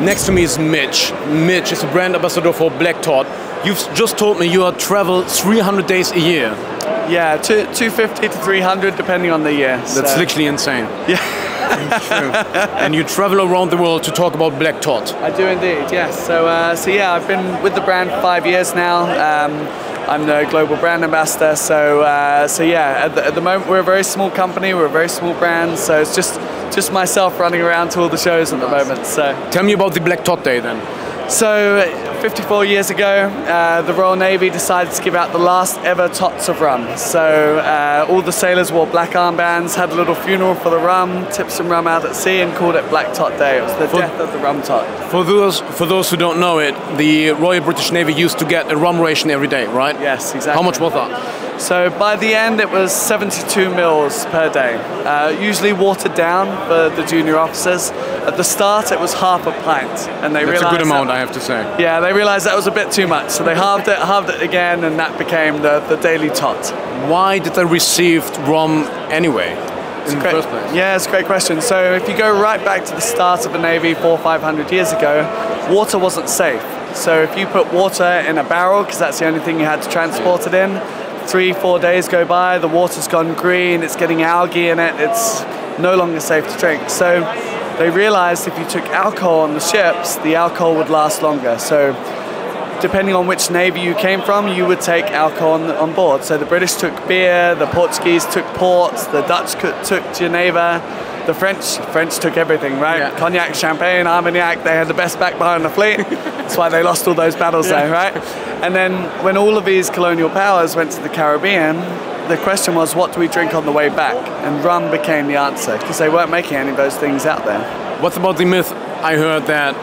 Next to me is Mitch. Mitch is a brand ambassador for Black Tot. You've just told me you travel 300 days a year. Yeah, 250 to 300 depending on the year. That's literally insane. Yeah. True. And you travel around the world to talk about Black Tot. I do indeed, yes. So yeah, I've been with the brand for 5 years now. I'm the global brand ambassador. So yeah, at the moment we're a very small company. We're a very small brand. So it's just myself running around to all the shows at the moment. So tell me about the Black Tot Day then. So 54 years ago, the Royal Navy decided to give out the last ever tots of rum. So all the sailors wore black armbands, had a little funeral for the rum, tipped some rum out at sea and called it Black Tot Day. It was the death of the rum tot. For those who don't know it, the Royal British Navy used to get a rum ration every day, right? Yes, exactly. How much was that? So by the end it was 72 mils per day, usually watered down for the junior officers. At the start it was half a pint, and they realized that's a good amount, I have to say. Yeah, they realized that was a bit too much, so they halved it again, and that became the daily tot. Why did they receive rum anyway? In the first place? Yeah, it's a great question. So if you go right back to the start of the Navy 400 or 500 years ago, water wasn't safe. So if you put water in a barrel, because that's the only thing you had to transport it in, 3-4 days go by, the water's gone green, it's getting algae in it, it's no longer safe to drink. So they realized if you took alcohol on the ships, the alcohol would last longer. So depending on which navy you came from, you would take alcohol on board. So the British took beer, the Portuguese took port, the Dutch took Geneva, the French took everything, right? Yeah. Cognac, champagne, Armagnac, they had the best back behind the fleet. That's why they lost all those battles there, right? And then when all of these colonial powers went to the Caribbean, the question was, what do we drink on the way back? And rum became the answer, because they weren't making any of those things out there. What about the myth? I heard that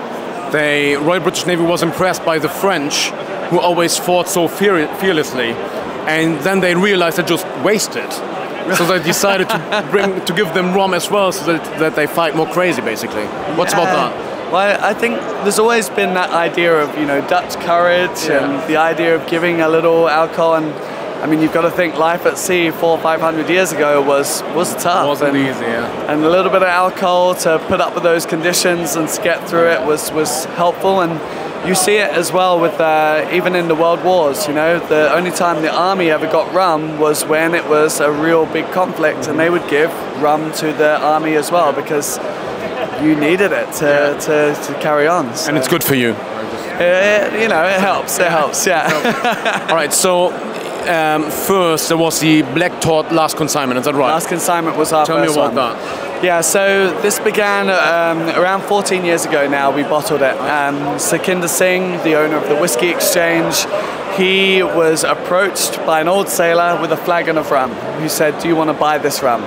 the Royal British Navy was impressed by the French, who always fought so fearlessly, and then they realized they just wasted. So they decided to give them rum as well, so that they fight more crazy, basically. What's about that? Well, I think there's always been that idea of, you know, Dutch courage and the idea of giving a little alcohol. And I mean, you've got to think life at sea 400 or 500 years ago was tough. Wasn't easy, yeah. And a little bit of alcohol to put up with those conditions and to get through it was helpful. And you see it as well with even in the world wars. You know, the only time the army ever got rum was when it was a real big conflict, and they would give rum to the army as well, because you needed it to carry on. So. And it's good for you. You know, it helps. It helps. Yeah. All right. So first there was the Black Tot last consignment. Is that right? Last consignment was our first one. Tell me about that. Yeah. So this began around 14 years ago. Now we bottled it. Sukhinder Singh, the owner of the Whiskey Exchange, he was approached by an old sailor with a flagon of rum, who said, "Do you want to buy this rum?"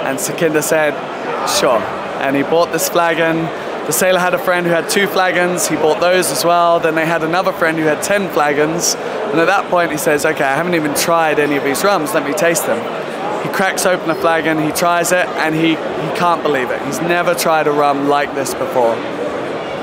And Sukhinder said, "Sure." And he bought this flagon. The sailor had a friend who had 2 flagons. He bought those as well. Then they had another friend who had 10 flagons. And at that point he says, "Okay, I haven't even tried any of these rums. Let me taste them." He cracks open a flagon, he tries it, and he can't believe it. He's never tried a rum like this before.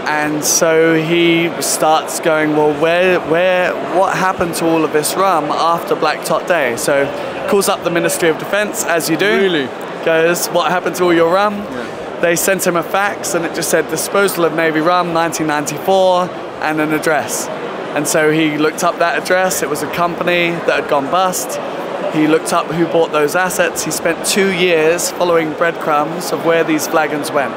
And so he starts going, well, what happened to all of this rum after Black Tot Day? So calls up the Ministry of Defence, as you do. Really? Goes, what happened to all your rum? Yeah. They sent him a fax, and it just said disposal of Navy rum 1994 and an address. And so he looked up that address. It was a company that had gone bust. He looked up who bought those assets. He spent 2 years following breadcrumbs of where these flagons went.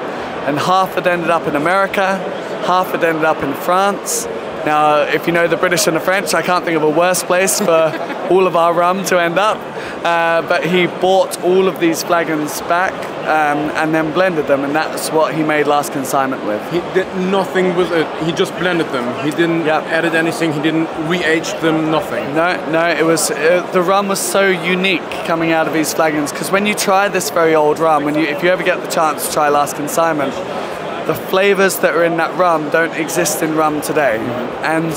And half had ended up in America, half had ended up in France. Now, if you know the British and the French, I can't think of a worse place for all of our rum to end up. But he bought all of these flagons back and then blended them, and that's what he made last consignment with. He did nothing with it. He just blended them. He didn't added anything. He didn't re-age them. Nothing. No. It was the rum was so unique coming out of these flagons, because when you try this very old rum, if you ever get the chance to try last consignment, the flavors that are in that rum don't exist in rum today. And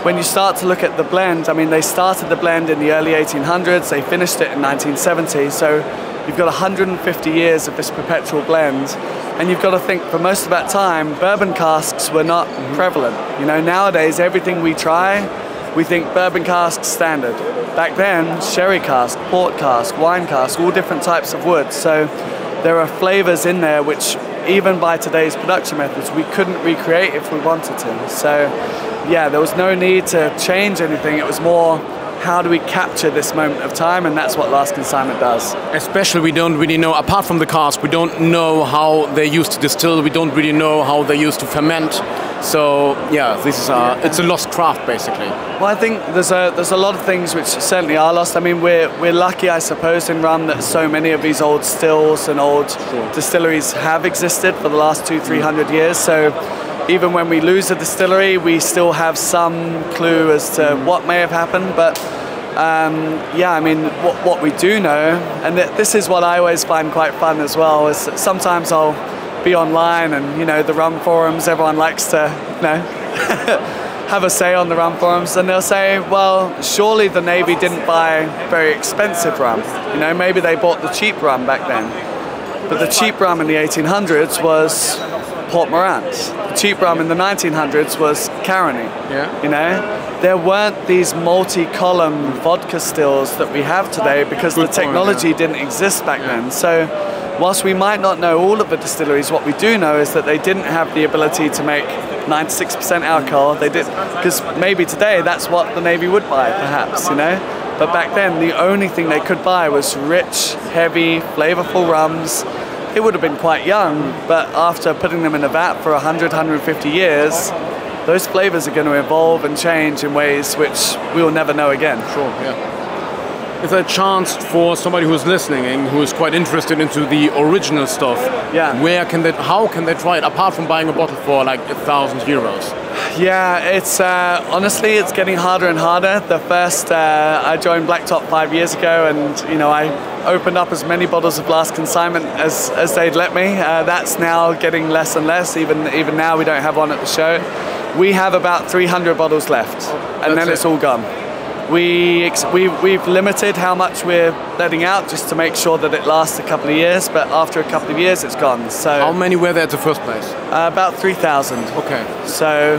when you start to look at the blend, I mean, they started the blend in the early 1800s, they finished it in 1970, so you've got 150 years of this perpetual blend, and you've got to think, for most of that time, bourbon casks were not prevalent. You know, nowadays, everything we try, we think bourbon cask standard. Back then, sherry cask, port cask, wine cask, all different types of wood, so there are flavors in there which even by today's production methods, we couldn't recreate if we wanted to. So yeah, there was no need to change anything. It was more, how do we capture this moment of time? And that's what Last Consignment does. Especially, we don't really know, apart from the cask, we don't know how they used to distill, we don't really know how they used to ferment. So yeah, this is it's a lost craft basically. Well, I think there's a lot of things which certainly are lost. I mean, we're lucky, I suppose, in rum that so many of these old stills and old distilleries have existed for the last 200-300 years. So even when we lose a distillery, we still have some clue as to what may have happened. But yeah, I mean, what we do know, and this is what I always find quite fun as well, is that sometimes I'll be online and, you know, the rum forums, everyone likes to, you know, have a say on the rum forums, and they'll say, well, surely the Navy didn't buy very expensive rum. You know, maybe they bought the cheap rum back then. But the cheap rum in the 1800s was Port Morant. The cheap rum in the 1900s was Caroni. Yeah. You know, there weren't these multi-column vodka stills that we have today because the technology didn't exist back then. So whilst we might not know all of the distilleries, what we do know is that they didn't have the ability to make 96% alcohol. They did, because maybe today that's what the Navy would buy, perhaps, you know. But back then, the only thing they could buy was rich, heavy, flavorful rums. It would have been quite young, but after putting them in a vat for 100, 150 years, those flavors are going to evolve and change in ways which we will never know again. Sure, yeah. Is there a chance for somebody who's listening and who is quite interested into the original stuff? Yeah. How can they try it apart from buying a bottle for like €1,000? Yeah, it's honestly, it's getting harder and harder. The first, I joined Blacktop 5 years ago, and you know, I opened up as many bottles of Last Consignment as they'd let me. That's now getting less and less. Even now, we don't have one at the show. We have about 300 bottles left, and then it's all gone. We've limited how much we're letting out just to make sure that it lasts a couple of years, but after a couple of years it's gone. So how many were there at the first place? About 3,000. Okay. So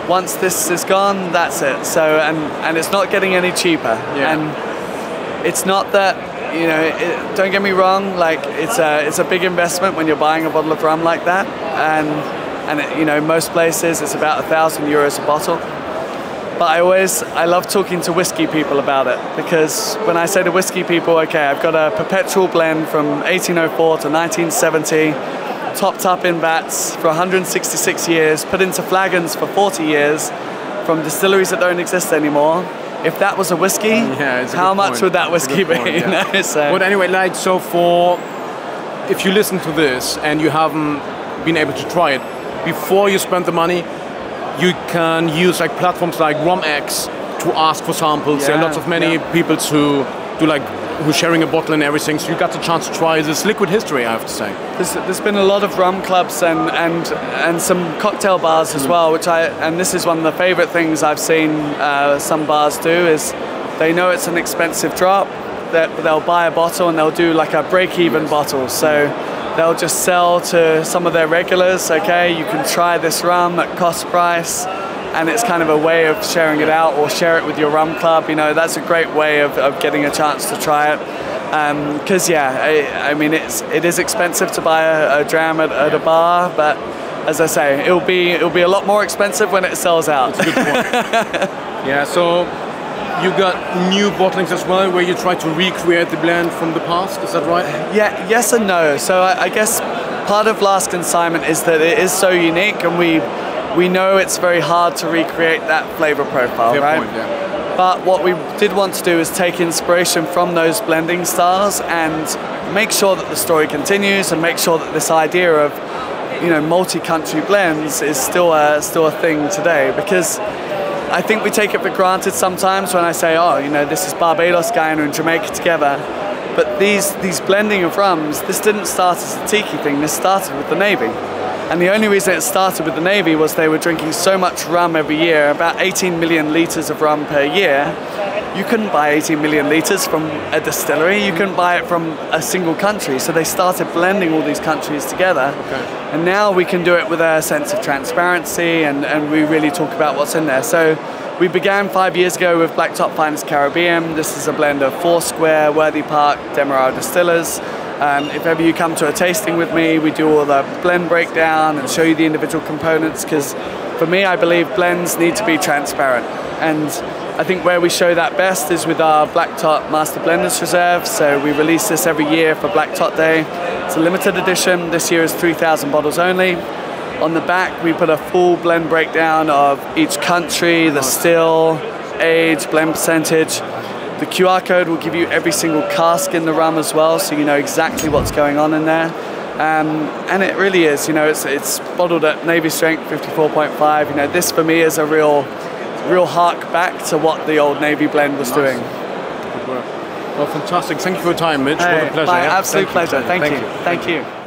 once this is gone, that's it. So and it's not getting any cheaper. Yeah. And it's not that, you know, don't get me wrong, like it's a big investment when you're buying a bottle of rum like that, and it, you know, most places it's about €1,000 a bottle. But I love talking to whiskey people about it, because when I say to whiskey people, okay, I've got a perpetual blend from 1804 to 1970, topped up in vats for 166 years, put into flagons for 40 years from distilleries that don't exist anymore. If that was a whiskey, how much would that whiskey be? Point, you know? So. But anyway, like, so if you listen to this and you haven't been able to try it, before you spend the money, you can use like platforms like RumX to ask for samples. There are lots of many people who's sharing a bottle and everything. So you got the chance to try this liquid history, I have to say. There's been a lot of rum clubs and some cocktail bars as well, and this is one of the favorite things I've seen some bars do, is they know it's an expensive drop, that they'll buy a bottle and they'll do like a break-even bottle. So they'll just sell to some of their regulars, okay, you can try this rum at cost price, and it's kind of a way of sharing it out, or share it with your rum club. You know, that's a great way of getting a chance to try it. Because I mean, it is expensive to buy a dram at a bar, but as I say, it'll be a lot more expensive when it sells out. That's a good point. Yeah, so you got new bottlings as well, where you try to recreate the blend from the past, is that right? Yeah, yes and no. So I guess part of Last Consignment is that it is so unique, and we know it's very hard to recreate that flavor profile, Fair right? point, yeah. But what we did want to do is take inspiration from those blending styles and make sure that the story continues, and make sure that this idea of, you know, multi-country blends is still a thing today. Because I think we take it for granted sometimes when I say, oh, you know, this is Barbados, Guyana and Jamaica together. But these blending of rums, this didn't start as a tiki thing, this started with the Navy. And the only reason it started with the Navy was they were drinking so much rum every year, about 18 million litres of rum per year. You couldn't buy 18 million litres from a distillery, you couldn't buy it from a single country. So they started blending all these countries together. Okay. And now we can do it with a sense of transparency, and we really talk about what's in there. So we began 5 years ago with Blacktop Finest Caribbean. This is a blend of Foursquare, Worthy Park, Demerara Distillers. If ever you come to a tasting with me, we do all the blend breakdown and show you the individual components, because for me, I believe blends need to be transparent. And I think where we show that best is with our Black Tot Master Blenders Reserve. So we release this every year for Black Tot Day. It's a limited edition. This year is 3,000 bottles only. On the back, we put a full blend breakdown of each country, the still, age, blend percentage. The QR code will give you every single cask in the rum as well, so you know exactly what's going on in there. And it really is, you know, it's bottled at Navy strength, 54.5. You know, this for me is a real hark back to what the old Navy blend was doing. Good work. Well, fantastic. Thank you for your time, Mitch. What a pleasure. My absolute pleasure. Thank you. Thank you.